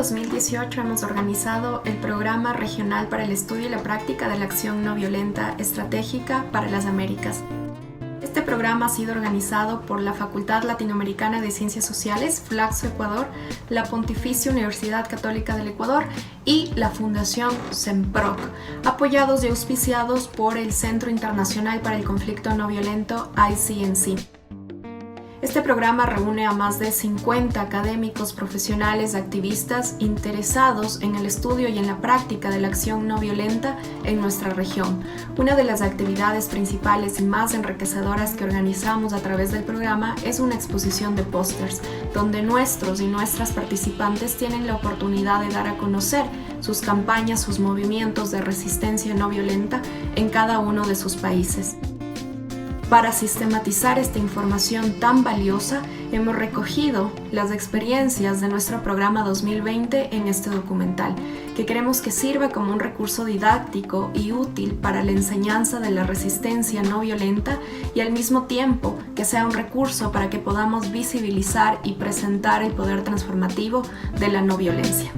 2018 hemos organizado el Programa Regional para el Estudio y la Práctica de la Acción No Violenta Estratégica para las Américas. Este programa ha sido organizado por la Facultad Latinoamericana de Ciencias Sociales, Flaxo Ecuador, la Pontificia Universidad Católica del Ecuador y la Fundación CEMPROC, apoyados y auspiciados por el Centro Internacional para el Conflicto No Violento, ICNC. Este programa reúne a más de 50 académicos, profesionales, activistas interesados en el estudio y en la práctica de la acción no violenta en nuestra región. Una de las actividades principales y más enriquecedoras que organizamos a través del programa es una exposición de pósters, donde nuestros y nuestras participantes tienen la oportunidad de dar a conocer sus campañas, sus movimientos de resistencia no violenta en cada uno de sus países. Para sistematizar esta información tan valiosa, hemos recogido las experiencias de nuestro programa 2020 en este documental, que queremos que sirva como un recurso didáctico y útil para la enseñanza de la resistencia no violenta y al mismo tiempo que sea un recurso para que podamos visibilizar y presentar el poder transformativo de la no violencia.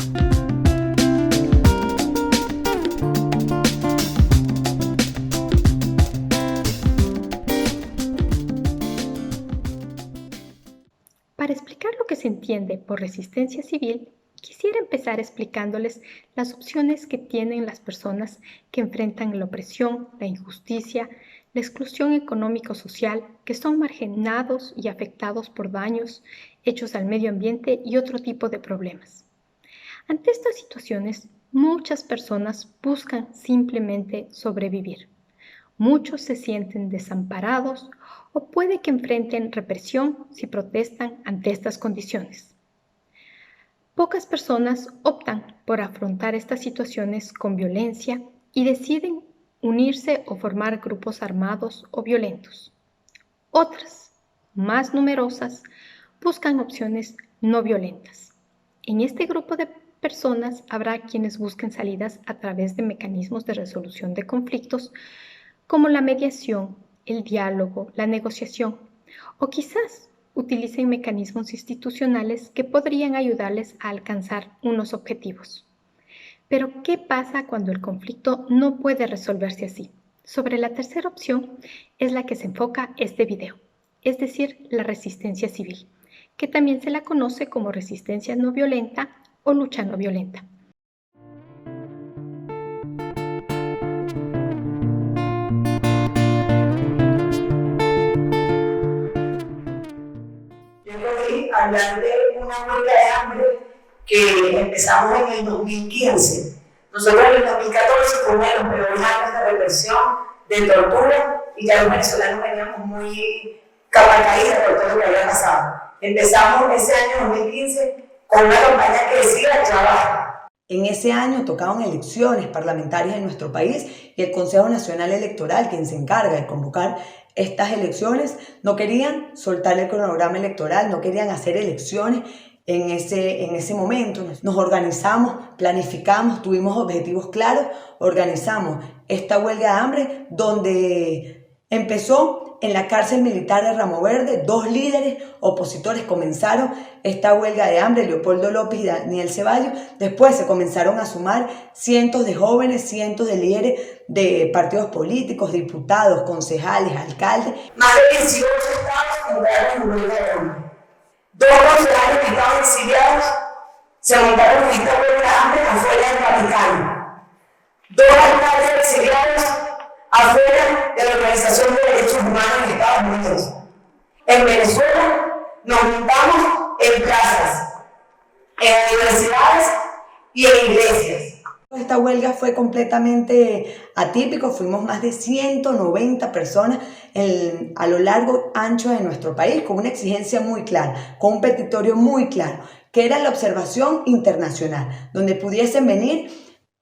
Para explicar lo que se entiende por resistencia civil, quisiera empezar explicándoles las opciones que tienen las personas que enfrentan la opresión, la injusticia, la exclusión económico-social, que son marginados y afectados por daños hechos al medio ambiente y otro tipo de problemas. Ante estas situaciones, muchas personas buscan simplemente sobrevivir. Muchos se sienten desamparados o puede que enfrenten represión si protestan ante estas condiciones. Pocas personas optan por afrontar estas situaciones con violencia y deciden unirse o formar grupos armados o violentos. Otras, más numerosas, buscan opciones no violentas. En este grupo de personas habrá quienes busquen salidas a través de mecanismos de resolución de conflictos como la mediación, el diálogo, la negociación, o quizás utilicen mecanismos institucionales que podrían ayudarles a alcanzar unos objetivos. Pero, ¿qué pasa cuando el conflicto no puede resolverse así? Sobre la tercera opción es la que se enfoca este video, es decir, la resistencia civil, que también se la conoce como resistencia no violenta o lucha no violenta. Hablar de una huelga de hambre que empezamos en el 2015. Nosotros en el 2014 fuimos los peores años de represión, de tortura, y ya los venezolanos veníamos muy capa caída por todo lo que había pasado. Empezamos ese año 2015 con una campaña que decía ya basta. En ese año tocaban elecciones parlamentarias en nuestro país y el Consejo Nacional Electoral, quien se encarga de convocar estas elecciones, no querían soltar el cronograma electoral, no querían hacer elecciones en ese momento. Nos organizamos, planificamos, tuvimos objetivos claros, organizamos esta huelga de hambre donde empezó en la cárcel militar de Ramo Verde. 2 líderes opositores comenzaron esta huelga de hambre, Leopoldo López y Daniel Ceballos. Después se comenzaron a sumar cientos de jóvenes, cientos de líderes de partidos políticos, diputados, concejales, alcaldes. Más de 18 estados fundaron en huelga de hambre. 2 concejales que estaban exiliados se montaron en esta huelga de hambre afuera del Vaticano. 2 alcaldes exiliados afuera de la Organización de Derechos Humanos en Estados Unidos. En Venezuela nos juntamos en plazas, en universidades y en iglesias. Esta huelga fue completamente atípico, fuimos más de 190 personas a lo largo ancho de nuestro país, con una exigencia muy clara, con un petitorio muy claro, que era la observación internacional, donde pudiesen venir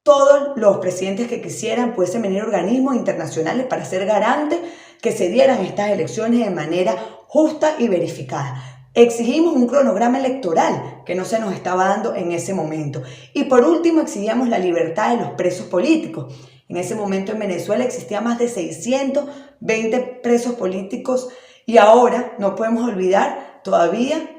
todos los presidentes que quisieran, pudiesen venir organismos internacionales para ser garantes que se dieran estas elecciones de manera justa y verificada. Exigimos un cronograma electoral que no se nos estaba dando en ese momento. Y por último, exigíamos la libertad de los presos políticos. En ese momento en Venezuela existían más de 620 presos políticos y ahora no podemos olvidar, todavía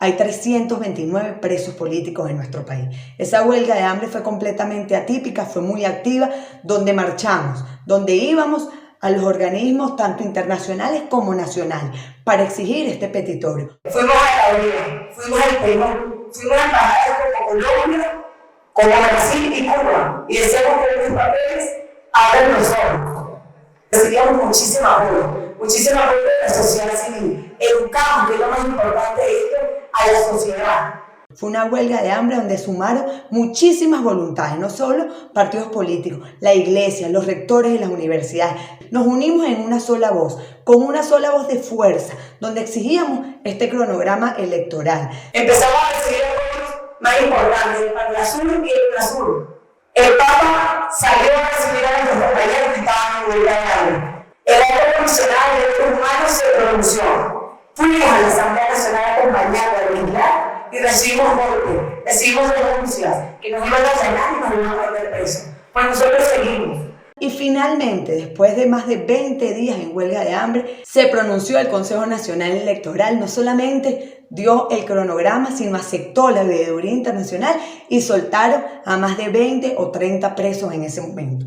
hay 329 presos políticos en nuestro país. Esa huelga de hambre fue completamente atípica, fue muy activa, donde marchamos, donde íbamos a los organismos tanto internacionales como nacionales para exigir este petitorio. Fuimos a la ONU, fuimos al Perú, fuimos a embajadas como Colombia, como Brasil y Cuba, y decíamos que los papeles abren los ojos. Recibíamos muchísima apoyo de la sociedad civil. Educamos, que es lo más importante de esto, a la sociedad. Fue una huelga de hambre donde sumaron muchísimas voluntades, no solo partidos políticos, la iglesia, los rectores de las universidades. Nos unimos en una sola voz, con una sola voz de fuerza, donde exigíamos este cronograma electoral. Empezamos a recibir apoyos más importantes, el PANASUR y el UNASUR. El Papa salió a recibir a nuestros compañeros que estaban en huelga de hambre. El Alto Comisionado de Derechos Humanos se pronunció. Fuimos a la Asamblea Nacional a acompañar a legislar y recibimos golpes, recibimos denuncias que nos iban a frenar y nos iban a meter presos. Pues nosotros seguimos. Y finalmente, después de más de 20 días en huelga de hambre, se pronunció el Consejo Nacional Electoral. No solamente dio el cronograma, sino aceptó la veeduría internacional y soltaron a más de 20 o 30 presos en ese momento.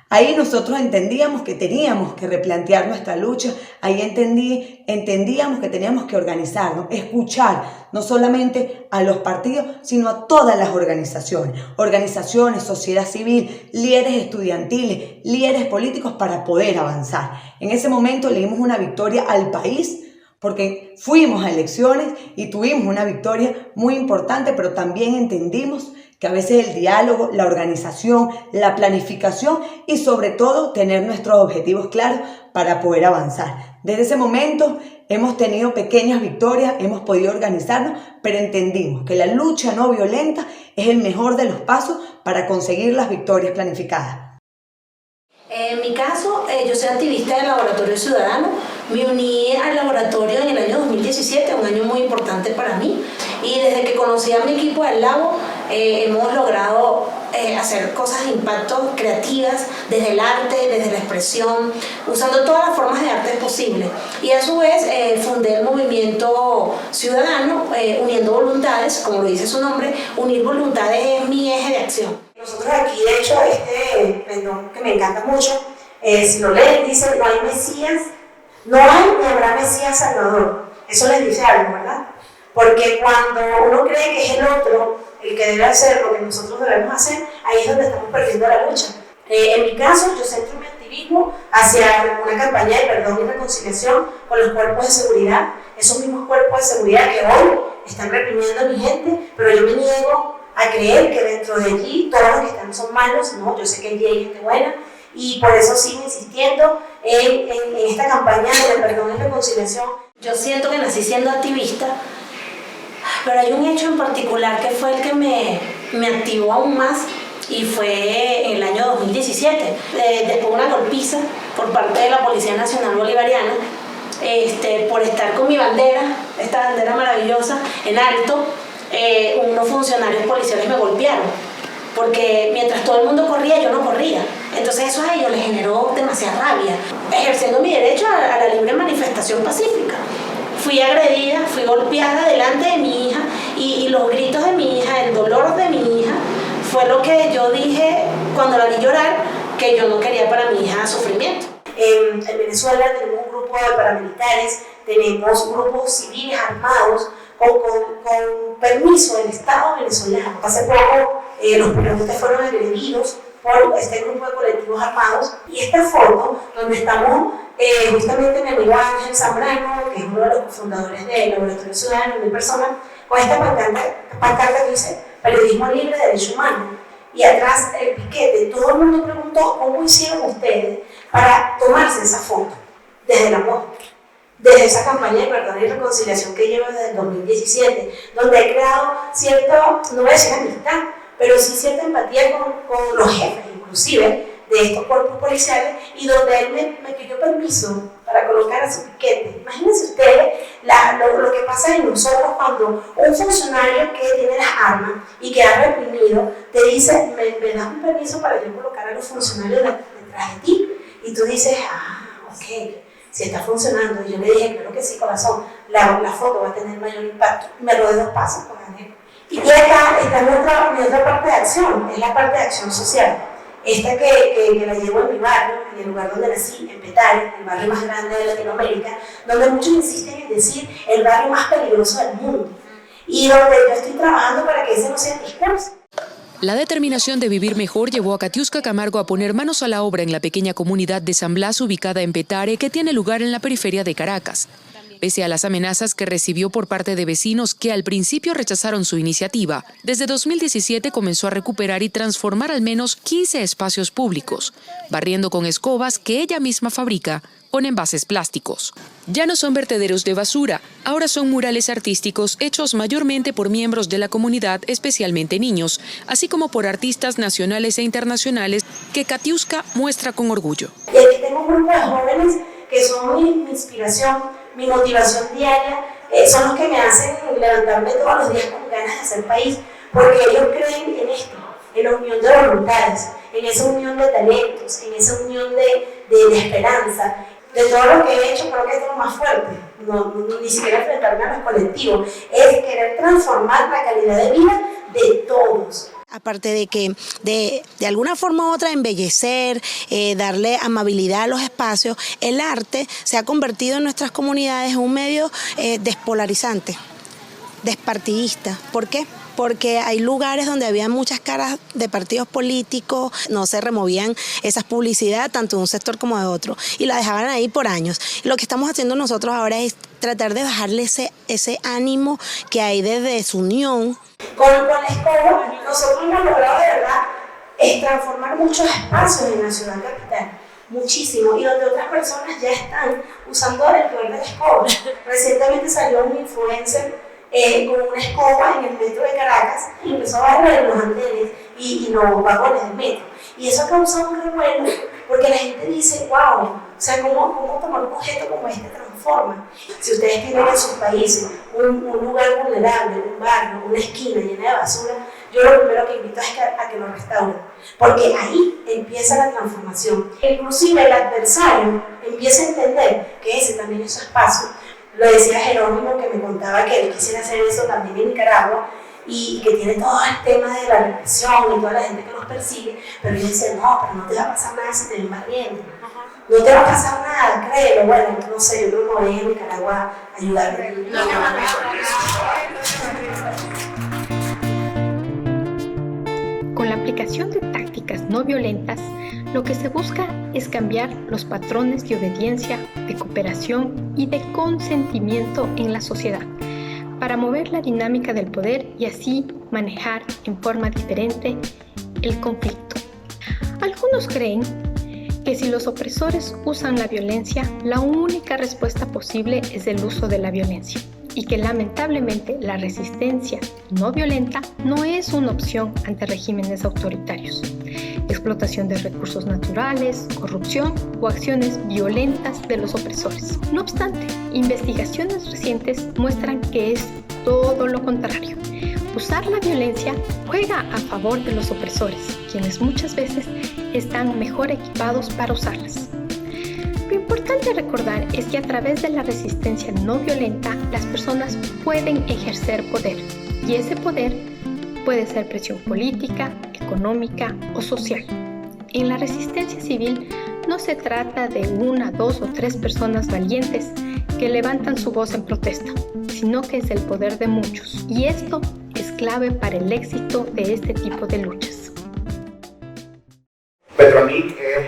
Ahí nosotros entendíamos que teníamos que replantear nuestra lucha, ahí entendíamos que teníamos que organizarnos, escuchar no solamente a los partidos, sino a todas las organizaciones, sociedad civil, líderes estudiantiles, líderes políticos para poder avanzar. En ese momento le dimos una victoria al país, porque fuimos a elecciones y tuvimos una victoria muy importante, pero también entendimos que a veces el diálogo, la organización, la planificación y sobre todo tener nuestros objetivos claros para poder avanzar. Desde ese momento hemos tenido pequeñas victorias, hemos podido organizarnos, pero entendimos que la lucha no violenta es el mejor de los pasos para conseguir las victorias planificadas. En mi caso, yo soy activista del Laboratorio Ciudadano. Me uní al laboratorio en el año 2017, un año muy importante para mí. Y desde que conocí a mi equipo del Labo, hemos logrado hacer cosas de impacto creativas desde el arte, desde la expresión, usando todas las formas de arte posibles. Y a su vez fundé el movimiento ciudadano, uniendo voluntades, como lo dice su nombre. Unir voluntades es mi eje de acción. Nosotros aquí, de hecho, este pendón que me encanta mucho, si lo leen, dice: no hay Mesías, no hay ni habrá Mesías Salvador. Eso les dice algo, ¿verdad? Porque cuando uno cree que es el otro el que debe hacer lo que nosotros debemos hacer, ahí es donde estamos perdiendo la lucha. En mi caso, yo centro mi activismo hacia una campaña de perdón y reconciliación con los cuerpos de seguridad, esos mismos cuerpos de seguridad que hoy están reprimiendo a mi gente, pero yo me niego a creer que dentro de allí todos los que están son malos. No, yo sé que allí hay gente buena y por eso sigo insistiendo en esta campaña de perdón y reconciliación. Yo siento que nací siendo activista, pero hay un hecho en particular que fue el que me activó aún más, y fue en el año 2017, después de una golpiza por parte de la Policía Nacional Bolivariana, por estar con mi bandera, esta bandera maravillosa, en alto. Unos funcionarios policiales me golpearon, porque mientras todo el mundo corría, yo no corría. Entonces eso a ellos les generó demasiada rabia, ejerciendo mi derecho a la libre manifestación pacífica. Fui agredida, fui golpeada delante de mi hija, y los gritos de mi hija, el dolor de mi hija, fue lo que yo dije cuando la vi llorar, que yo no quería para mi hija sufrimiento. En Venezuela tenemos un grupo de paramilitares, tenemos grupos civiles armados con permiso del Estado venezolano. Hace poco los periodistas fueron agredidos por este grupo de colectivos armados, y esta foto donde estamos justamente mi amigo Ángel Zambrano, que es uno de los cofundadores del Laboratorio Ciudadano, mi persona, con esta pancarta que dice: periodismo libre, derecho humano, y atrás el piquete. Todo el mundo preguntó cómo hicieron ustedes para tomarse esa foto desde el amor, desde esa campaña de perdón y reconciliación que llevo desde el 2017, donde he creado cierta, no voy a decir amistad, pero sí cierta empatía con los jefes, inclusive, de estos cuerpos policiales, y donde él me pidió permiso para colocar a su piquete. Imagínense ustedes lo que pasa en nosotros cuando un funcionario que tiene las armas y que ha reprimido te dice: me das un permiso para yo colocar a los funcionarios detrás de ti, y tú dices: ok. si está funcionando. Y yo le dije, claro que sí, corazón, la foto va a tener mayor impacto. Me lo de 2 pasos con Ángel. Y acá está mi otra parte de acción, es la parte de acción social. Esta que la llevo en mi barrio, en el lugar donde nací, en Petare, el barrio más grande de Latinoamérica, donde muchos insisten en decir el barrio más peligroso del mundo. Y donde yo estoy trabajando para que ese no sea el discurso. La determinación de vivir mejor llevó a Katiuska Camargo a poner manos a la obra en la pequeña comunidad de San Blas ubicada en Petare, que tiene lugar en la periferia de Caracas. Pese a las amenazas que recibió por parte de vecinos que al principio rechazaron su iniciativa, desde 2017 comenzó a recuperar y transformar al menos 15 espacios públicos, barriendo con escobas que ella misma fabrica con envases plásticos. Ya no son vertederos de basura, ahora son murales artísticos hechos mayormente por miembros de la comunidad, especialmente niños, así como por artistas nacionales e internacionales que Katiuska muestra con orgullo. Y aquí tengo un grupo de jóvenes que son mi inspiración, mi motivación diaria, son los que me hacen levantarme todos los días con ganas de hacer país, porque ellos creen en esto, en la unión de voluntades, en esa unión de talentos, en esa unión de esperanza. De todo lo que he hecho, creo que esto es lo más fuerte, ni siquiera enfrentarme a los colectivos, es querer transformar la calidad de vida de todos. Aparte de que de alguna forma u otra embellecer, darle amabilidad a los espacios, el arte se ha convertido en nuestras comunidades en un medio despolarizante, despartidista. ¿Por qué? Porque hay lugares donde había muchas caras de partidos políticos, no se removían esas publicidades tanto de un sector como de otro y la dejaban ahí por años. Y lo que estamos haciendo nosotros ahora es tratar de bajarle ese ánimo que hay de desunión. Con la escoba, nosotros hemos logrado de verdad transformar muchos espacios en la ciudad capital, muchísimo, y donde otras personas ya están usando el poder de la escoba. Recientemente salió un influencer con una escoba en el metro de Caracas y empezó a barrer los andenes y los vagones del metro. Y eso ha causado un revuelo porque la gente dice, wow, o sea, ¿cómo tomar un objeto como este transforma? Si ustedes tienen en sus países un lugar vulnerable, un barrio, una esquina llena de basura, yo lo primero que invito es a que lo restauren, porque ahí empieza la transformación. Inclusive el adversario empieza a entender que ese también es su espacio. Lo decía Jerónimo, que me contaba que él quisiera hacer eso también en Nicaragua y que tiene todo el tema de la represión y toda la gente que los persigue, pero él dice, no, pero no te va a pasar nada si te ven barriendo. No te va a pasar nada, créelo. Bueno, no sé, yo creo que voy a Nicaragua a ayudarme. Con la aplicación de tácticas no violentas, lo que se busca es cambiar los patrones de obediencia, de cooperación y de consentimiento en la sociedad, para mover la dinámica del poder y así manejar en forma diferente el conflicto. Algunos creen que si los opresores usan la violencia, la única respuesta posible es el uso de la violencia, y que lamentablemente la resistencia no violenta no es una opción ante regímenes autoritarios. Explotación de recursos naturales, corrupción o acciones violentas de los opresores. No obstante, investigaciones recientes muestran que es todo lo contrario. Usar la violencia juega a favor de los opresores, quienes muchas veces están mejor equipados para usarlas. Lo importante recordar es que a través de la resistencia no violenta, las personas pueden ejercer poder, y ese poder puede ser presión política, económica o social. En la resistencia civil no se trata de 1, 2 o 3 personas valientes que levantan su voz en protesta, sino que es el poder de muchos, y esto es clave para el éxito de este tipo de luchas. Petronic es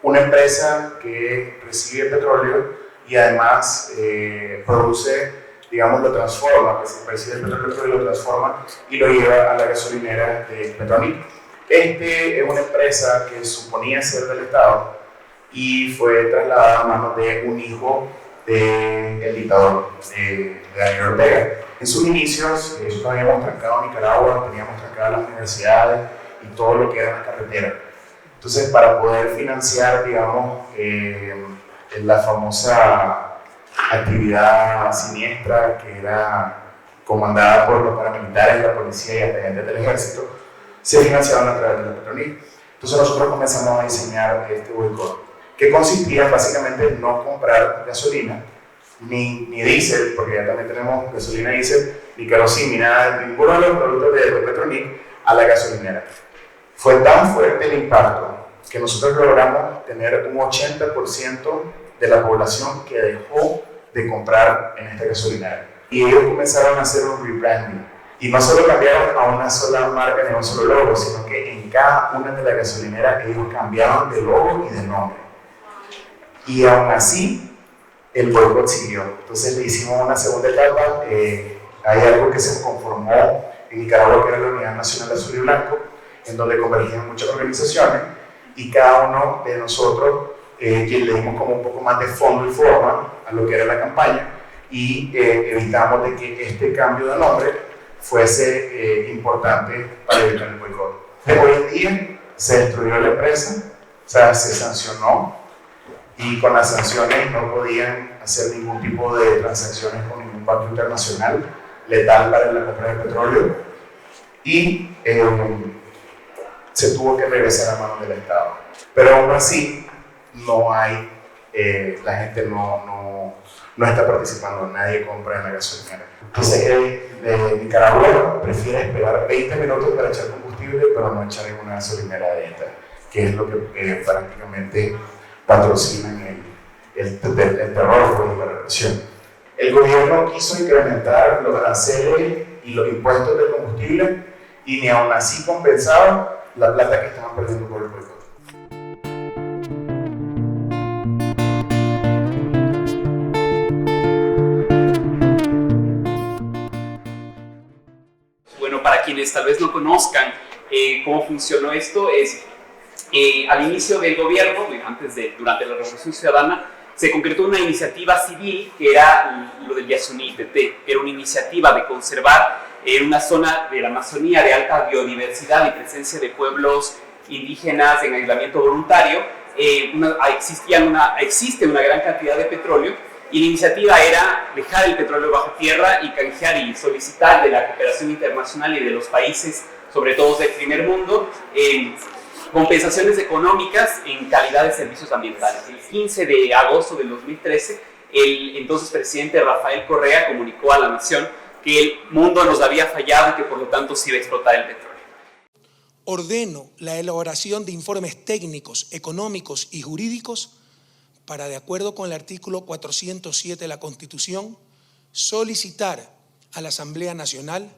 una empresa que recibe petróleo y además produce, digamos, lo transforma, que se recibe el petróleo y lo transforma y lo lleva a la gasolinera de Petronic. Es una empresa que suponía ser del Estado y fue trasladada a manos de un hijo del dictador de Daniel Ortega. En sus inicios, nosotros habíamos trancado Nicaragua, teníamos trancadas las universidades y todo lo que era la carretera. Entonces, para poder financiar, digamos, la famosa actividad siniestra que era comandada por los paramilitares, la policía y agentes del ejército, se financiaban a través de la Petronic. Entonces nosotros comenzamos a diseñar este boicot. que consistía básicamente en no comprar gasolina, ni diésel, porque ya también tenemos gasolina y diésel, ni kerosene, ni nada, ninguno de los productos de Petronic a la gasolinera. Fue tan fuerte el impacto que nosotros logramos tener un 80% de la población que dejó de comprar en esta gasolinera. Y ellos comenzaron a hacer un rebranding. Y no solo cambiaron a una sola marca ni a un solo logo, sino que en cada una de las gasolineras ellos cambiaron de logo y de nombre. Y aún así, el boicot siguió. Entonces le hicimos una segunda etapa. Hay algo que se conformó en Nicaragua, que era la Unidad Nacional Azul y Blanco, en donde convergían muchas organizaciones, y cada uno de nosotros le dimos como un poco más de fondo y forma a lo que era la campaña, y evitamos de que este cambio de nombre fuese importante para evitar el boicot. Hoy en día se destruyó la empresa, o sea, se sancionó, y con las sanciones no podían hacer ningún tipo de transacciones con ningún banco internacional letal para la compra de petróleo, y se tuvo que regresar a manos del Estado. Pero aún así, no hay, la gente no está participando, nadie compra en la gasolinera. Entonces, de Nicaragua prefiere esperar 20 minutos para echar combustible, pero no echar en una gasolinera de esta, que es lo que prácticamente patrocinan el terror por la represión. El gobierno quiso incrementar los aranceles y los impuestos del combustible, y ni aún así compensaba la plata que estaban perdiendo por el boicot. Bueno, para quienes tal vez no conozcan cómo funcionó esto, es al inicio del gobierno, durante la Revolución Ciudadana, se concretó una iniciativa civil que era lo del Yasuní-TT, que era una iniciativa de conservar una zona de la Amazonía de alta biodiversidad y presencia de pueblos indígenas en aislamiento voluntario. Existe una gran cantidad de petróleo, y la iniciativa era dejar el petróleo bajo tierra y canjear y solicitar de la cooperación internacional y de los países, sobre todo del primer mundo, compensaciones económicas en calidad de servicios ambientales. El 15 de agosto del 2013, el entonces presidente Rafael Correa comunicó a la nación que el mundo nos había fallado y que por lo tanto se iba a explotar el petróleo. Ordeno la elaboración de informes técnicos, económicos y jurídicos para, de acuerdo con el artículo 407 de la Constitución, solicitar a la Asamblea Nacional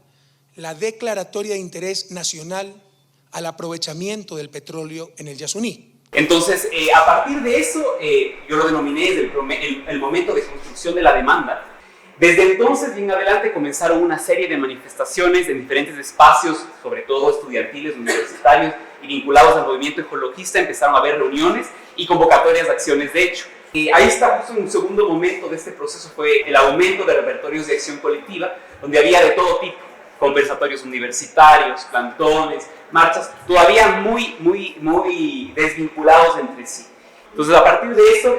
la declaratoria de interés nacional al aprovechamiento del petróleo en el Yasuní. Entonces, a partir de eso, yo lo denominé desde el momento de construcción de la demanda. Desde entonces y en adelante comenzaron una serie de manifestaciones en diferentes espacios, sobre todo estudiantiles, universitarios y vinculados al movimiento ecologista. Empezaron a haber reuniones y convocatorias de acciones de hecho. Ahí está justo en un segundo momento de este proceso, fue el aumento de repertorios de acción colectiva, donde había de todo tipo, conversatorios universitarios, plantones, marchas, todavía muy desvinculados entre sí. Entonces, a partir de eso,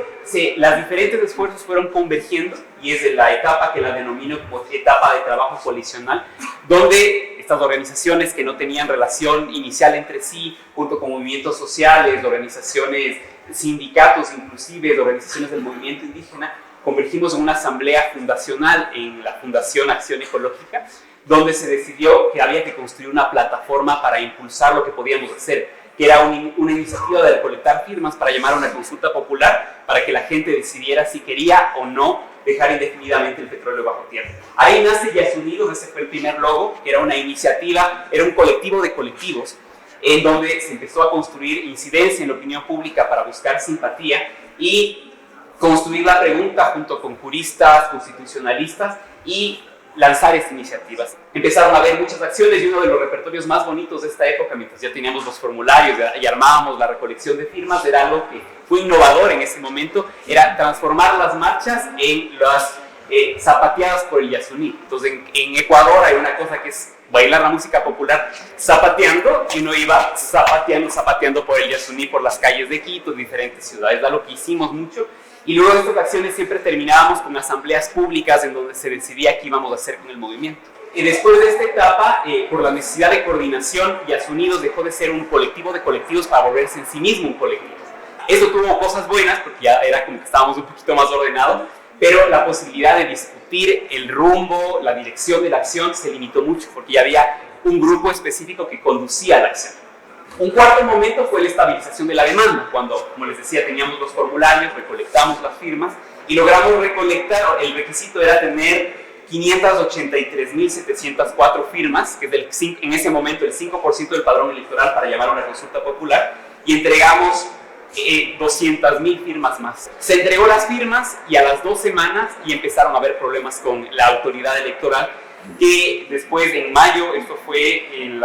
los diferentes esfuerzos fueron convergiendo, y es de la etapa que la denomino como etapa de trabajo coalicional, donde estas organizaciones que no tenían relación inicial entre sí, junto con movimientos sociales, organizaciones, sindicatos inclusive, organizaciones del movimiento indígena, convergimos en una asamblea fundacional en la Fundación Acción Ecológica, donde se decidió que había que construir una plataforma para impulsar lo que podíamos hacer, que era una iniciativa de recolectar firmas para llamar a una consulta popular para que la gente decidiera si quería o no dejar indefinidamente el petróleo bajo tierra. Ahí nace Yasunidos, ese fue el primer logo, que era una iniciativa, era un colectivo de colectivos, en donde se empezó a construir incidencia en la opinión pública para buscar simpatía y construir la pregunta junto con juristas, constitucionalistas y lanzar estas iniciativas. Empezaron a haber muchas acciones, y uno de los repertorios más bonitos de esta época, mientras ya teníamos los formularios y armábamos la recolección de firmas, era algo que fue innovador en ese momento, era transformar las marchas en las zapateadas por el Yasuní. Entonces en Ecuador hay una cosa que es bailar la música popular zapateando, y uno iba zapateando por el Yasuní, por las calles de Quito, diferentes ciudades, da lo que hicimos mucho. Y luego de estas acciones siempre terminábamos con asambleas públicas en donde se decidía qué íbamos a hacer con el movimiento. Y después de esta etapa, por la necesidad de coordinación, Yasunidos dejó de ser un colectivo de colectivos para volverse en sí mismo un colectivo. Eso tuvo cosas buenas, porque ya era como que estábamos un poquito más ordenados, pero la posibilidad de discutir el rumbo, la dirección de la acción se limitó mucho, porque ya había un grupo específico que conducía la acción. Un cuarto momento fue la estabilización de la demanda, cuando, como les decía, teníamos los formularios, recolectamos las firmas y logramos recolectar, el requisito era tener 583.704 firmas, que es en ese momento el 5% del padrón electoral para llamar a una consulta popular, y entregamos 200.000 firmas más. Se entregó las firmas y a las 2 semanas y empezaron a haber problemas con la autoridad electoral, que después en mayo, esto fue el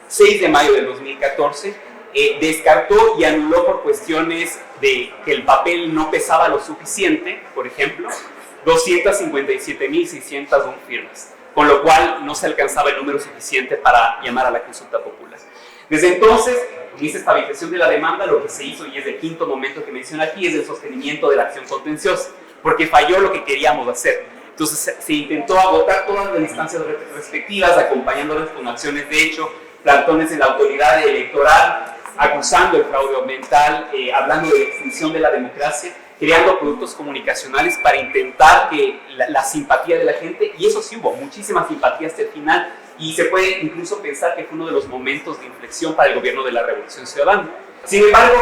6 de mayo del 2014, descartó y anuló por cuestiones de que el papel no pesaba lo suficiente, por ejemplo, 257.601 firmas, con lo cual no se alcanzaba el número suficiente para llamar a la consulta popular. Desde entonces, en esta estabilización de la demanda, lo que se hizo, y es el quinto momento que menciona aquí, es el sostenimiento de la acción contenciosa, porque falló lo que queríamos hacer. Entonces se intentó agotar todas las instancias respectivas, acompañándolas con acciones de hecho, plantones en la autoridad electoral, acusando el fraude ambiental, hablando de extinción de la democracia, creando productos comunicacionales para intentar que la simpatía de la gente, y eso sí hubo muchísima simpatía hasta el final, y se puede incluso pensar que fue uno de los momentos de inflexión para el gobierno de la Revolución Ciudadana. Sin embargo,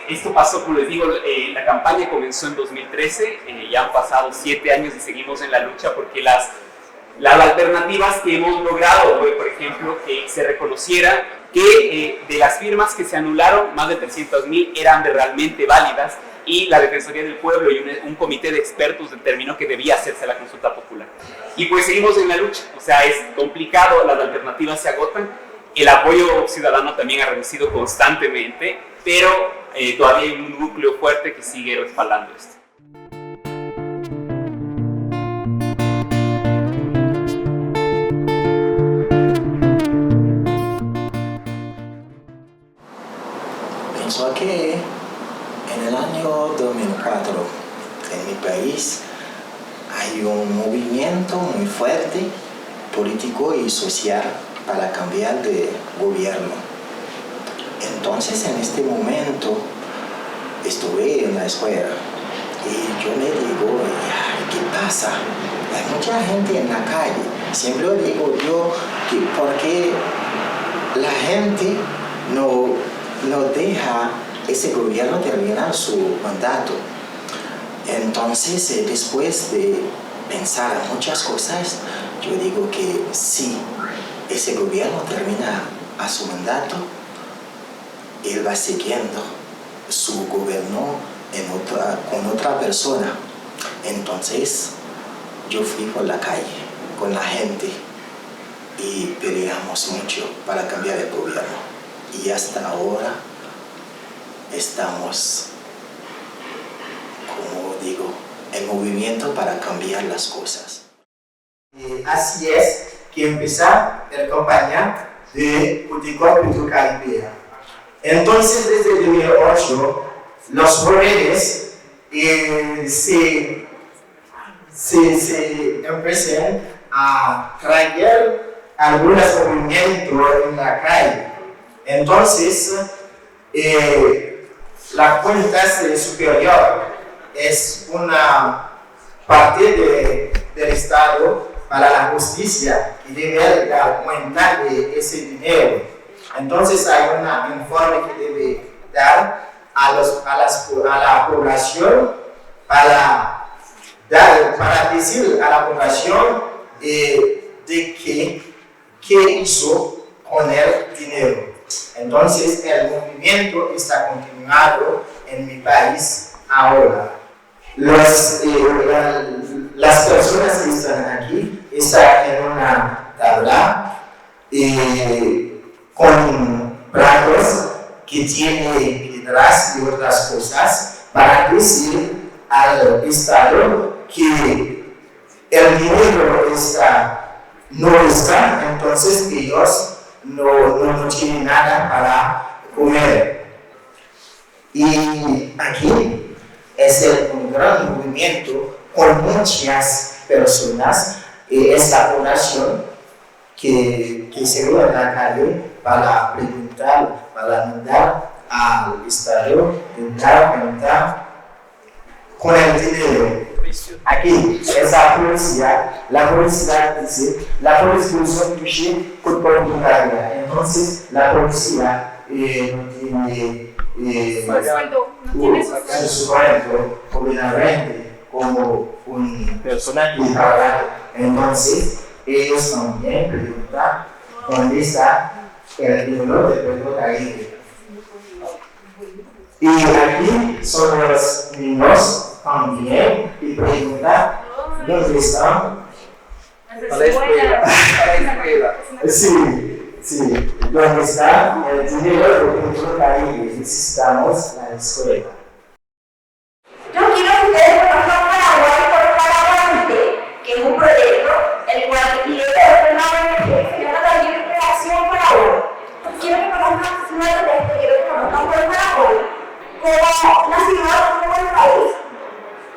esto pasó, como les digo, la campaña comenzó en 2013, ya han pasado 7 años y seguimos en la lucha porque las alternativas que hemos logrado fue, por ejemplo, que se reconociera que de las firmas que se anularon, más de 300.000 eran realmente válidas, y la Defensoría del Pueblo y un comité de expertos determinó que debía hacerse la consulta popular. Y pues seguimos en la lucha, o sea, es complicado, las alternativas se agotan, el apoyo ciudadano también ha reducido constantemente, pero todavía hay un núcleo fuerte que sigue respaldando esto. Pienso que en el año 2004 en mi país hay un movimiento muy fuerte político y social para cambiar de gobierno. Entonces en este momento estuve en la escuela y yo me digo, ¿qué pasa? Hay mucha gente en la calle. Siempre digo yo que ¿por qué la gente no deja ese gobierno terminar su mandato? Entonces, después de pensar muchas cosas, yo digo que si ese gobierno termina a su mandato, él va siguiendo su gobierno con otra persona. Entonces, yo fui por la calle con la gente y peleamos mucho para cambiar el gobierno. Y hasta ahora estamos, como digo, en movimiento para cambiar las cosas. Así es que empezó la campaña de Puticó Putucalipea. Entonces, desde el 2008, los jóvenes se empiezan a traer algunos movimientos en la calle. Entonces, la cuenta superior es una parte del Estado para la justicia y debe dar cuenta de ese dinero. Entonces hay un informe que debe dar a la población para decir a la población de qué hizo con el dinero. Entonces el movimiento está continuado en mi país ahora. Las personas que están aquí están en una tabla con platos que tiene piedras y otras cosas para decir al Estado que el dinero no está, entonces ellos no tienen nada para comer. Y aquí es un gran movimiento con muchas personas, es la población que se ve en la calle para preguntar, para mandar al estadio, entrar, conectar con el dinero. Aquí es la publicidad dice, la publicidad dice cultura voluntaria. Entonces, la publicidad no tiene su sueldo, obviamente, como un personaje pagado. Entonces, ellos también preguntan dónde está el dinero de pelota ahí. Y aquí son los niños también y preguntan dónde están. Para la escuela. Sí, dónde está el dinero de pelota ahí. Necesitamos la escuela. Yo quiero que ustedes conozcan Paraguay por Paraguay, que es un proyecto el cual lidera una ONG que se llama también Reacción Paraguay. Quiero que conozcan nuevamente, quiero que conozcan por Paraguay como una ciudad, como un país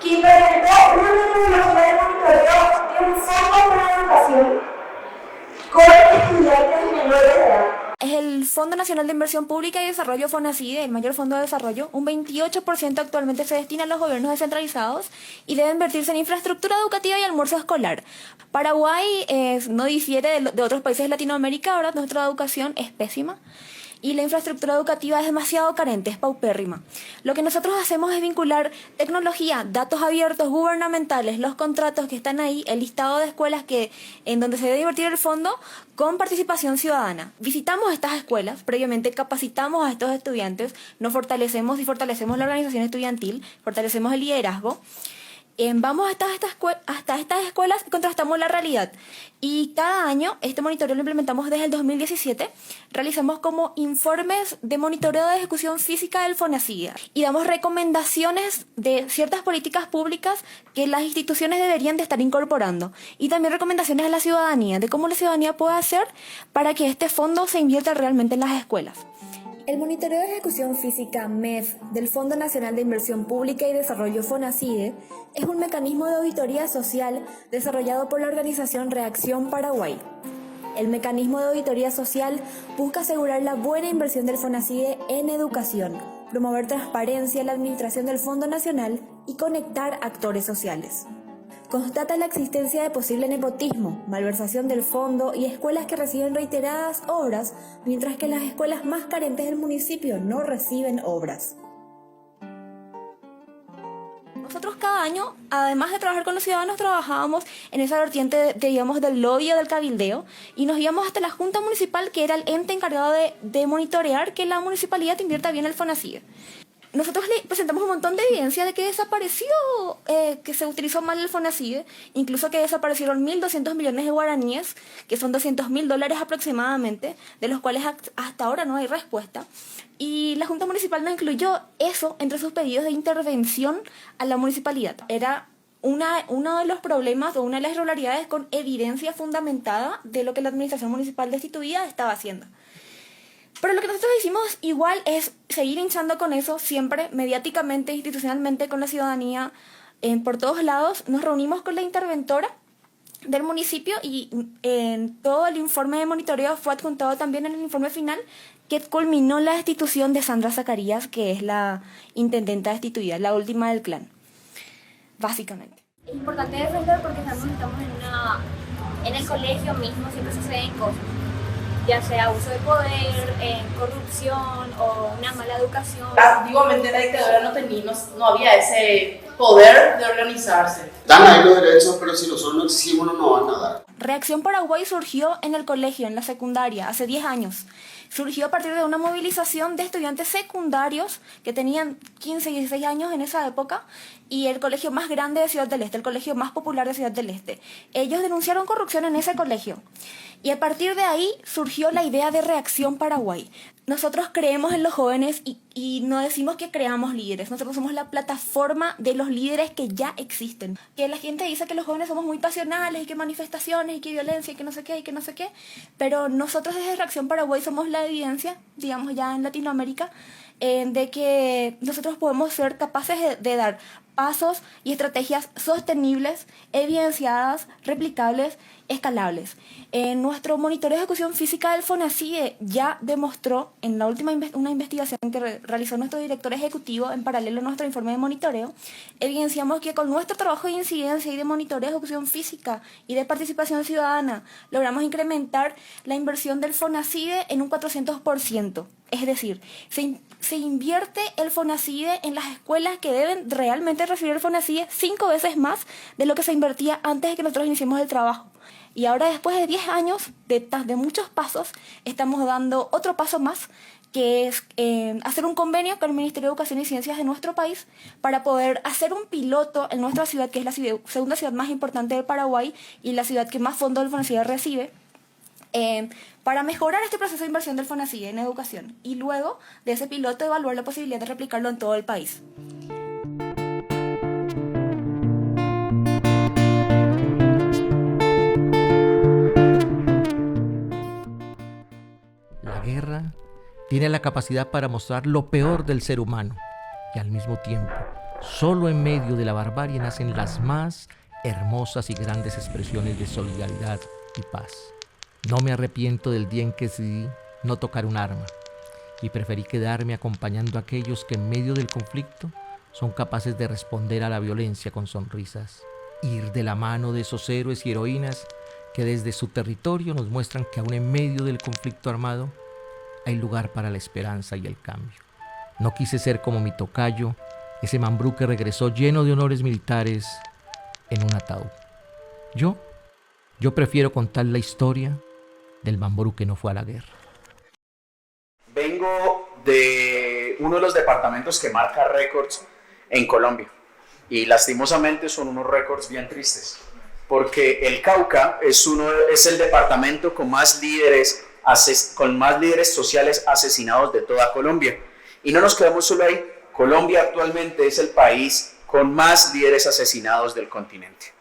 que implementó una metodología de monitoreo de un fondo para la educación con estudiantes menores de edad. Es el Fondo Nacional de Inversión Pública y Desarrollo FONACIDE, el mayor fondo de desarrollo. Un 28% actualmente se destina a los gobiernos descentralizados y debe invertirse en infraestructura educativa y almuerzo escolar. Paraguay no difiere de otros países de Latinoamérica, ¿verdad? Nuestra educación es pésima y la infraestructura educativa es demasiado carente, es paupérrima. Lo que nosotros hacemos es vincular tecnología, datos abiertos gubernamentales, los contratos que están ahí, el listado de escuelas en donde se debe invertir el fondo, con participación ciudadana. Visitamos estas escuelas, previamente capacitamos a estos estudiantes, nos fortalecemos la organización estudiantil, fortalecemos el liderazgo. Vamos hasta estas escuelas y contrastamos la realidad. Y cada año, este monitoreo lo implementamos desde el 2017, realizamos como informes de monitoreo de ejecución física del FONACIDE y damos recomendaciones de ciertas políticas públicas que las instituciones deberían de estar incorporando. Y también recomendaciones a la ciudadanía, de cómo la ciudadanía puede hacer para que este fondo se invierta realmente en las escuelas. El monitoreo de ejecución física MEF del Fondo Nacional de Inversión Pública y Desarrollo FONACIDE es un mecanismo de auditoría social desarrollado por la organización Reacción Paraguay. El mecanismo de auditoría social busca asegurar la buena inversión del FONACIDE en educación, promover transparencia en la administración del Fondo Nacional y conectar actores sociales. Constata la existencia de posible nepotismo, malversación del fondo y escuelas que reciben reiteradas obras, mientras que las escuelas más carentes del municipio no reciben obras. Nosotros cada año, además de trabajar con los ciudadanos, trabajábamos en esa vertiente del lobby o del cabildeo y nos íbamos hasta la Junta Municipal, que era el ente encargado de monitorear que la municipalidad invierta bien el FONACIDE. Nosotros le presentamos un montón de evidencia de que desapareció, que se utilizó mal el FONACIDE, incluso que desaparecieron 1.200 millones de guaraníes, que son $200.000 aproximadamente, de los cuales hasta ahora no hay respuesta. Y la Junta Municipal no incluyó eso entre sus pedidos de intervención a la municipalidad. Era uno de los problemas o una de las irregularidades con evidencia fundamentada de lo que la administración municipal destituida estaba haciendo. Pero lo que nosotros hicimos igual es seguir hinchando con eso, siempre mediáticamente, institucionalmente, con la ciudadanía, por todos lados. Nos reunimos con la interventora del municipio y en todo el informe de monitoreo fue adjuntado también en el informe final que culminó la destitución de Sandra Zacarías, que es la intendenta destituida, la última del clan, básicamente. Es importante defender porque estamos en el colegio mismo, siempre suceden cosas, ya sea abuso de poder, corrupción o una mala educación. Antiguamente en la dictadura no había ese poder de organizarse. Dan ahí los derechos, pero si nosotros no exigimos no nos van a dar. Reacción Paraguay surgió en el colegio, en la secundaria, hace 10 años. Surgió a partir de una movilización de estudiantes secundarios que tenían 15 y 16 años en esa época y el colegio más grande de Ciudad del Este, el colegio más popular de Ciudad del Este. Ellos denunciaron corrupción en ese colegio y a partir de ahí surgió la idea de Reacción Paraguay. Nosotros creemos en los jóvenes y no decimos que creamos líderes, nosotros somos la plataforma de los líderes que ya existen. Que la gente dice que los jóvenes somos muy pasionales y que manifestaciones y que violencia y que no sé qué, pero nosotros desde Reacción Paraguay somos la evidencia, digamos ya en Latinoamérica, de que nosotros podemos ser capaces de dar pasos y estrategias sostenibles, evidenciadas, replicables, escalables. Nuestro monitoreo de ejecución física del FONACIDE ya demostró en la última una investigación que realizó nuestro director ejecutivo en paralelo a nuestro informe de monitoreo, evidenciamos que con nuestro trabajo de incidencia y de monitoreo de ejecución física y de participación ciudadana logramos incrementar la inversión del FONACIDE en un 400%. Es decir, se invierte el FONACIDE en las escuelas que deben realmente recibir el FONACIDE 5 veces más de lo que se invertía antes de que nosotros iniciemos el trabajo. Y ahora, después de 10 años, de muchos pasos, estamos dando otro paso más, que es hacer un convenio con el Ministerio de Educación y Ciencias de nuestro país para poder hacer un piloto en nuestra ciudad, que es la segunda ciudad más importante de Paraguay y la ciudad que más fondos del FONACIDE recibe, para mejorar este proceso de inversión del FONACIDE en educación y luego de ese piloto evaluar la posibilidad de replicarlo en todo el país. La guerra tiene la capacidad para mostrar lo peor del ser humano y al mismo tiempo, solo en medio de la barbarie nacen las más hermosas y grandes expresiones de solidaridad y paz. No me arrepiento del día en que decidí no tocar un arma y preferí quedarme acompañando a aquellos que en medio del conflicto son capaces de responder a la violencia con sonrisas. Ir de la mano de esos héroes y heroínas que desde su territorio nos muestran que aún en medio del conflicto armado hay lugar para la esperanza y el cambio. No quise ser como mi tocayo, ese mambrú que regresó lleno de honores militares en un ataúd. Yo prefiero contar la historia del mambrú que no fue a la guerra. Vengo de uno de los departamentos que marca récords en Colombia y lastimosamente son unos récords bien tristes porque el Cauca es el departamento con más líderes sociales asesinados de toda Colombia. Y no nos quedamos solo ahí, Colombia actualmente es el país con más líderes asesinados del continente.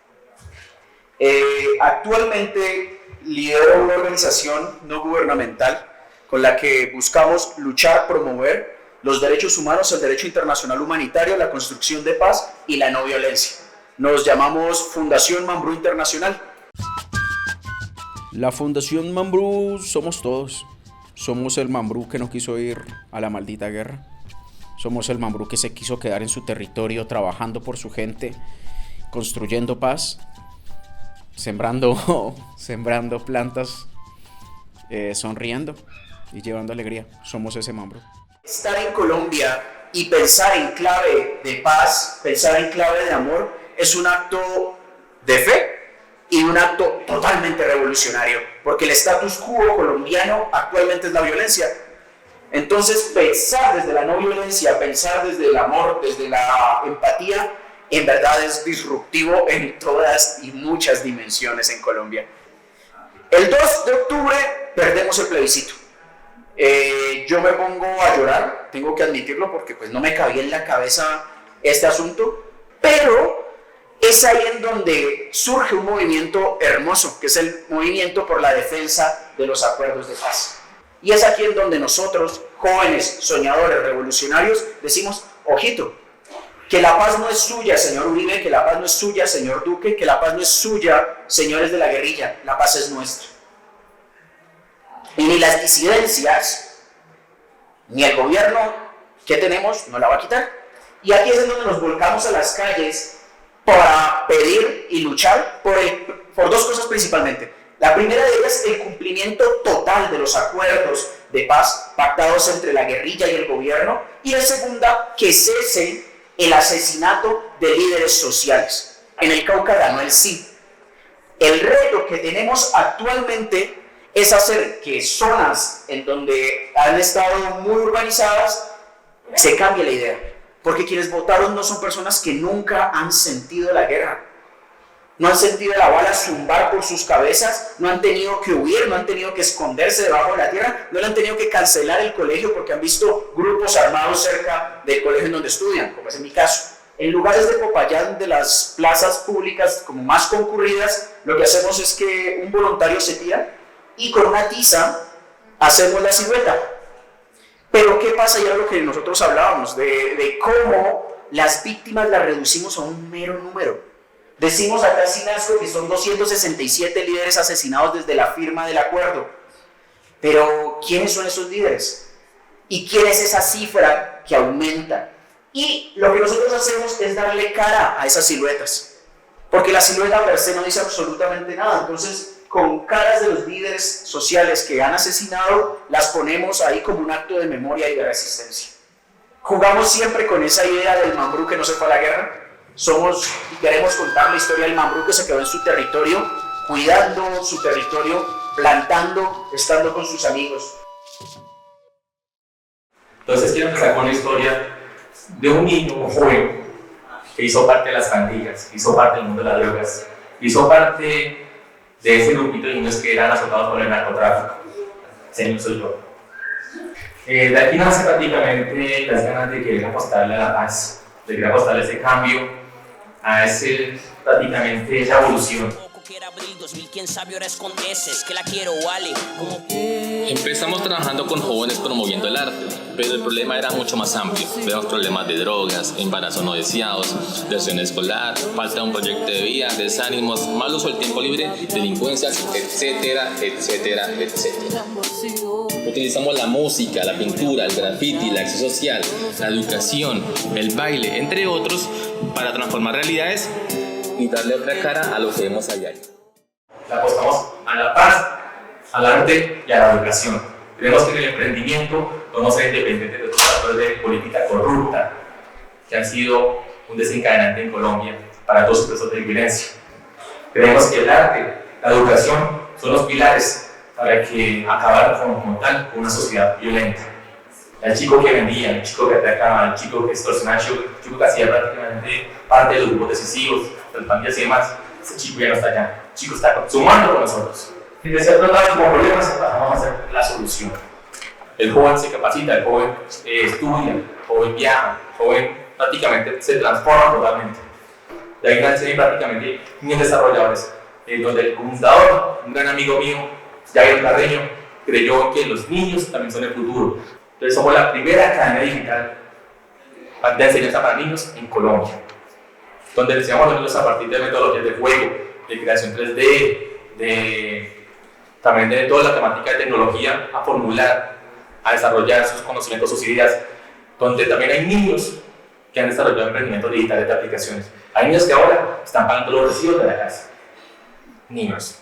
Actualmente lidero una organización no gubernamental con la que buscamos luchar, promover los derechos humanos, el derecho internacional humanitario, la construcción de paz y la no violencia. Nos llamamos Fundación Mambrú Internacional. La Fundación Mambrú somos todos. Somos el mambrú que no quiso ir a la maldita guerra. Somos el mambrú que se quiso quedar en su territorio trabajando por su gente, construyendo paz, sembrando plantas, sonriendo y llevando alegría. Somos ese mambrú. Estar en Colombia y pensar en clave de paz, pensar en clave de amor, es un acto de fe y un acto totalmente revolucionario, porque el status quo colombiano actualmente es la violencia. Entonces, pensar desde la no violencia, pensar desde el amor, desde la empatía, en verdad es disruptivo en todas y muchas dimensiones en Colombia. El 2 de octubre perdemos el plebiscito. Yo me pongo a llorar, tengo que admitirlo, porque pues no me cabía en la cabeza este asunto, pero es ahí en donde surge un movimiento hermoso, que es el movimiento por la defensa de los acuerdos de paz. Y es aquí en donde nosotros, jóvenes, soñadores, revolucionarios, decimos, ojito, que la paz no es suya, señor Uribe, que la paz no es suya, señor Duque, que la paz no es suya, señores de la guerrilla, la paz es nuestra. Y ni las disidencias, ni el gobierno que tenemos, no la va a quitar. Y aquí es en donde nos volcamos a las calles para pedir y luchar por dos cosas principalmente. La primera de ellas es el cumplimiento total de los acuerdos de paz pactados entre la guerrilla y el gobierno, y la segunda, que cese el asesinato de líderes sociales. En el Cauca ganó el sí. El reto que tenemos actualmente es hacer que zonas en donde han estado muy urbanizadas se cambie la idea. Porque quienes votaron no son personas que nunca han sentido la guerra. No han sentido la bala zumbar por sus cabezas, no han tenido que huir, no han tenido que esconderse debajo de la tierra, no le han tenido que cancelar el colegio porque han visto grupos armados cerca del colegio en donde estudian, como es en mi caso. En lugares de Popayán, de las plazas públicas como más concurridas, lo que hacemos es que un voluntario se tira y con una tiza hacemos la silueta. Pero ¿qué pasa? Y era lo que nosotros hablábamos, de cómo las víctimas las reducimos a un mero número. Decimos acá sin asco que son 267 líderes asesinados desde la firma del acuerdo. Pero ¿quiénes son esos líderes? ¿Y quién es esa cifra que aumenta? Y lo que nosotros hacemos es darle cara a esas siluetas. Porque la silueta per se no dice absolutamente nada. Entonces, con caras de los líderes sociales que han asesinado, las ponemos ahí como un acto de memoria y de resistencia. Jugamos siempre con esa idea del mambrú que no se fue a la guerra. Somos y queremos contar la historia del mambrú que se quedó en su territorio, cuidando su territorio, plantando, estando con sus amigos. Entonces quiero empezar con la historia de un niño, un joven, que hizo parte de las pandillas, hizo parte del mundo de las drogas, hizo parte de ese grupito de niños que eran azotados por el narcotráfico. Ese niño soy yo. De aquí nace prácticamente las ganas de querer apostarle a la paz, de querer apostarle a ese cambio, a ese, prácticamente esa evolución. Empezamos trabajando con jóvenes promoviendo el arte, pero el problema era mucho más amplio. Vemos problemas de drogas, embarazos no deseados, deserción escolar, falta de un proyecto de vida, desánimos, mal uso del tiempo libre, delincuencias, etcétera, etcétera, etcétera. Utilizamos la música, la pintura, el graffiti, la acción social, la educación, el baile, entre otros, para transformar realidades y darle otra cara a lo que vemos allá. Le apostamos a la paz, al arte y a la educación. Creemos que en el emprendimiento no ser independientes de otros factores de política corrupta que han sido un desencadenante en Colombia para todos los procesos de violencia. Creemos que el arte, la educación son los pilares para que acabar como tal con una sociedad violenta. El chico que vendía, el chico que atacaba, el chico que extorsionaba, el chico que hacía prácticamente parte de los grupos decisivos, de las pandillas y demás, ese chico ya no está allá. El chico está sumando con nosotros. Y de ser tratados como problemas, pasamos a hacer la solución. El joven se capacita, el joven estudia, el joven viaja, el joven prácticamente se transforma totalmente. De ahí nacen prácticamente niños desarrolladores, donde el fundador, un gran amigo mío, Javier Carreño, creyó que los niños también son el futuro. Entonces somos la primera academia digital de enseñanza para niños en Colombia, donde enseñamos a los niños a partir de metodologías de juego, de creación 3D, también de toda la temática de tecnología, a formular, a desarrollar sus conocimientos, sus ideas, donde también hay niños que han desarrollado emprendimientos digitales de aplicaciones. Hay niños que ahora están pagando los recibos de la casa. Niños.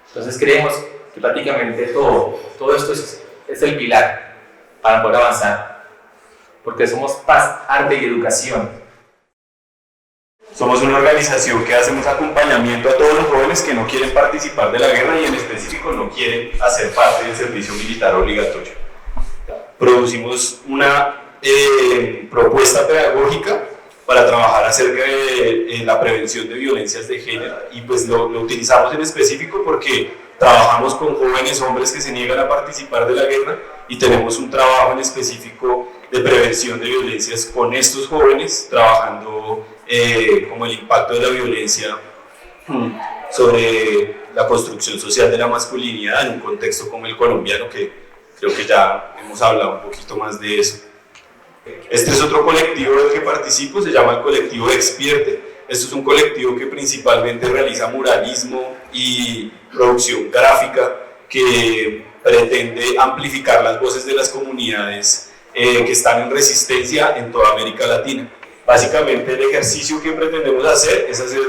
Entonces creemos que prácticamente todo esto es el pilar para poder avanzar, porque somos paz, arte y educación. Somos una organización que hacemos acompañamiento a todos los jóvenes que no quieren participar de la guerra y en específico no quieren hacer parte del servicio militar obligatorio. Producimos una propuesta pedagógica para trabajar acerca de la prevención de violencias de género y pues lo utilizamos en específico porque trabajamos con jóvenes hombres que se niegan a participar de la guerra y tenemos un trabajo en específico de prevención de violencias con estos jóvenes, trabajando como el impacto de la violencia sobre la construcción social de la masculinidad en un contexto como el colombiano, que creo que ya hemos hablado un poquito más de eso. Este es otro colectivo del que participo, se llama el colectivo Expierte. Esto es un colectivo que principalmente realiza muralismo y producción gráfica que pretende amplificar las voces de las comunidades que están en resistencia en toda América Latina. Básicamente el ejercicio que pretendemos hacer es hacer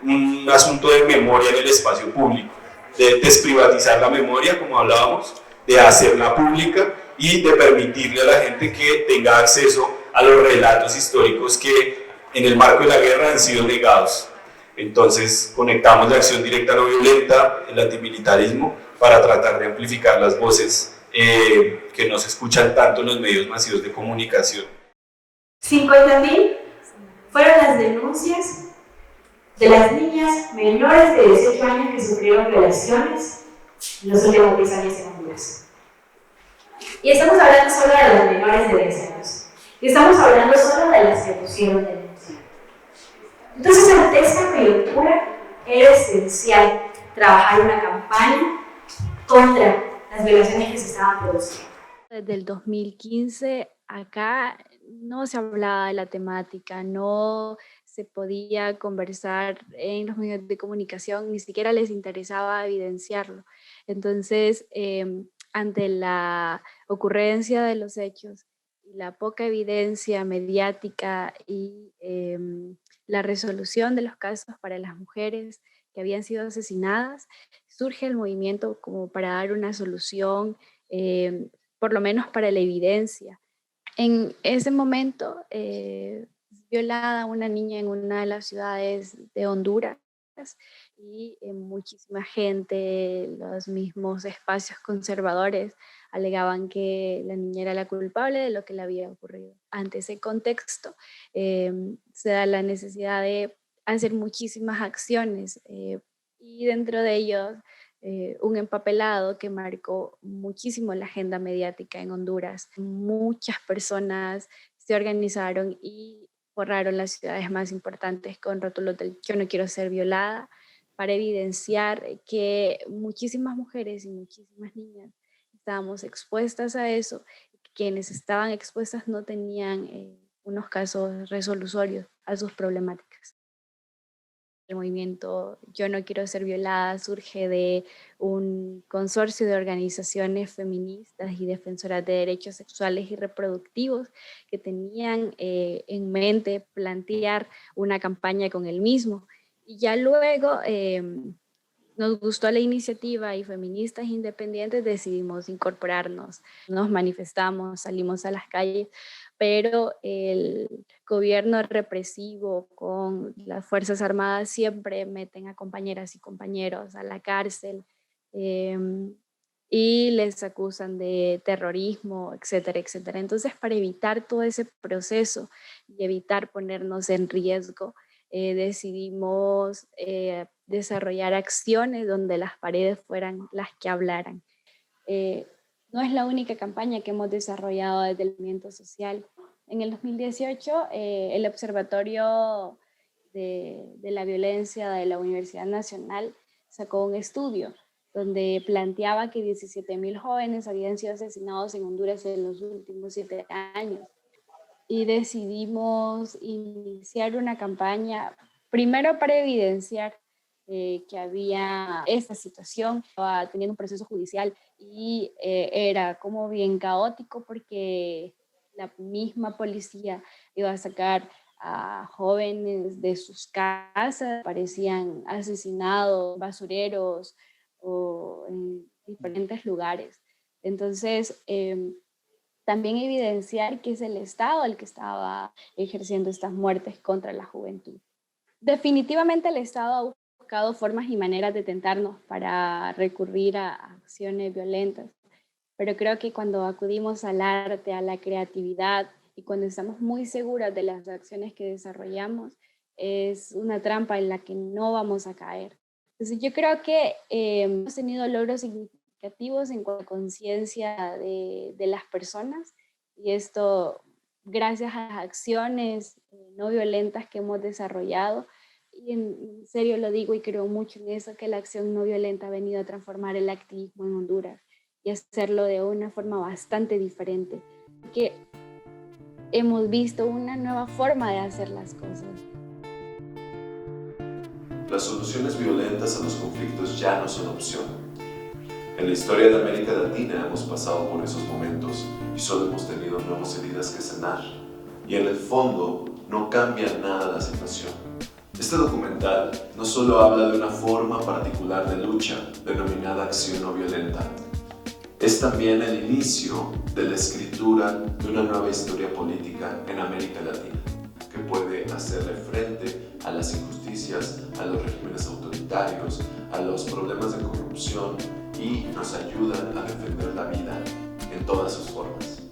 un asunto de memoria en el espacio público, de desprivatizar la memoria, como hablábamos, de hacerla pública y de permitirle a la gente que tenga acceso a los relatos históricos que en el marco de la guerra han sido negados. Entonces conectamos la acción directa no violenta, el antimilitarismo, para tratar de amplificar las voces que no se escuchan tanto en los medios masivos de comunicación. 50.000 fueron las denuncias de las niñas menores de 18 años que sufrieron violaciones en los últimos 10 años en Honduras. Y estamos hablando solo de las menores de 10 años. Y estamos hablando solo de las que pusieron denuncia. Entonces, ante esta coyuntura, era esencial trabajar una campaña contra las violaciones que se estaban produciendo. Desde el 2015 acá no se hablaba de la temática, no se podía conversar en los medios de comunicación, ni siquiera les interesaba evidenciarlo. Entonces, ante la ocurrencia de los hechos y la poca evidencia mediática y la resolución de los casos para las mujeres que habían sido asesinadas, surge el movimiento como para dar una solución, por lo menos para la evidencia. En ese momento, violada una niña en una de las ciudades de Honduras y muchísima gente, los mismos espacios conservadores, alegaban que la niña era la culpable de lo que le había ocurrido. Ante ese contexto, se da la necesidad de hacer muchísimas acciones y dentro de ellos un empapelado que marcó muchísimo la agenda mediática en Honduras. Muchas personas se organizaron y forraron las ciudades más importantes con rótulos del "Yo no quiero ser violada", para evidenciar que muchísimas mujeres y muchísimas niñas estábamos expuestas a eso, quienes estaban expuestas no tenían unos casos resolutorios a sus problemáticas. El movimiento Yo no quiero ser violada surge de un consorcio de organizaciones feministas y defensoras de derechos sexuales y reproductivos que tenían en mente plantear una campaña con el mismo. Y ya luego nos gustó la iniciativa y feministas independientes decidimos incorporarnos. Nos manifestamos, salimos a las calles, pero el gobierno represivo con las Fuerzas Armadas siempre meten a compañeras y compañeros a la cárcel y les acusan de terrorismo, etcétera, etcétera. Entonces, para evitar todo ese proceso y evitar ponernos en riesgo, decidimos desarrollar acciones donde las paredes fueran las que hablaran. No es la única campaña que hemos desarrollado desde el movimiento social. En el 2018, el Observatorio de la Violencia de la Universidad Nacional sacó un estudio donde planteaba que 17,000 jóvenes habían sido asesinados en Honduras en los últimos 7 años. Y decidimos iniciar una campaña, primero para evidenciar que había esta situación, estaba teniendo un proceso judicial y era como bien caótico porque la misma policía iba a sacar a jóvenes de sus casas, parecían asesinados, basureros o en diferentes lugares. Entonces, también evidenciar que es el Estado el que estaba ejerciendo estas muertes contra la juventud. Definitivamente el Estado ha buscado formas y maneras de tentarnos para recurrir a acciones violentas, pero creo que cuando acudimos al arte, a la creatividad y cuando estamos muy seguras de las acciones que desarrollamos, es una trampa en la que no vamos a caer. Entonces yo creo que hemos tenido logros significativos en cuanto a conciencia de las personas y esto gracias a las acciones no violentas que hemos desarrollado. Y en serio lo digo y creo mucho en eso, que la acción no violenta ha venido a transformar el activismo en Honduras y hacerlo de una forma bastante diferente. Que hemos visto una nueva forma de hacer las cosas. Las soluciones violentas a los conflictos ya no son opción. En la historia de América Latina hemos pasado por esos momentos y solo hemos tenido nuevas heridas que sanar. Y en el fondo no cambia nada la situación. Este documental no solo habla de una forma particular de lucha denominada acción no violenta, es también el inicio de la escritura de una nueva historia política en América Latina, que puede hacerle frente a las injusticias, a los regímenes autoritarios, a los problemas de corrupción y nos ayudan a defender la vida en todas sus formas.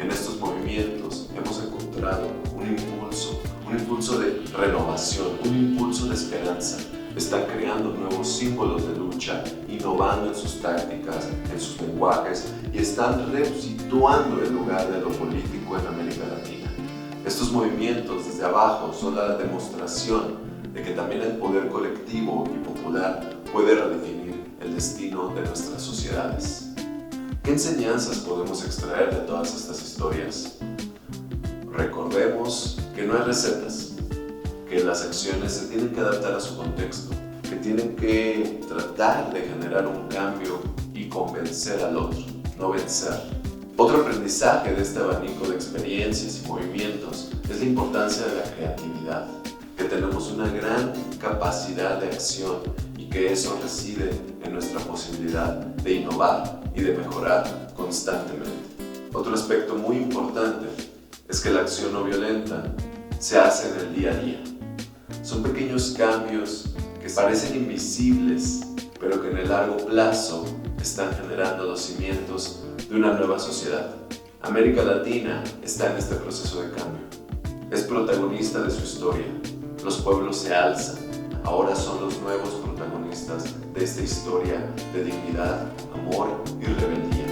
En estos movimientos hemos encontrado un impulso de renovación, un impulso de esperanza. Están creando nuevos símbolos de lucha, innovando en sus tácticas, en sus lenguajes y están resituando el lugar de lo político en América Latina. Estos movimientos desde abajo son la demostración de que también el poder colectivo y popular puede redefinir el destino de nuestras sociedades. ¿Qué enseñanzas podemos extraer de todas estas historias? Recordemos que no hay recetas, que las acciones se tienen que adaptar a su contexto, que tienen que tratar de generar un cambio y convencer al otro, no vencer. Otro aprendizaje de este abanico de experiencias y movimientos es la importancia de la creatividad, que tenemos una gran capacidad de acción y que eso reside en nuestra posibilidad de innovar y de mejorar constantemente. Otro aspecto muy importante es que la acción no violenta se hace en el día a día. Son pequeños cambios que parecen invisibles, pero que en el largo plazo están generando los cimientos de una nueva sociedad. América Latina está en este proceso de cambio. Es protagonista de su historia. Los pueblos se alzan. Ahora son los nuevos protagonistas de esta historia de dignidad, amor y rebeldía.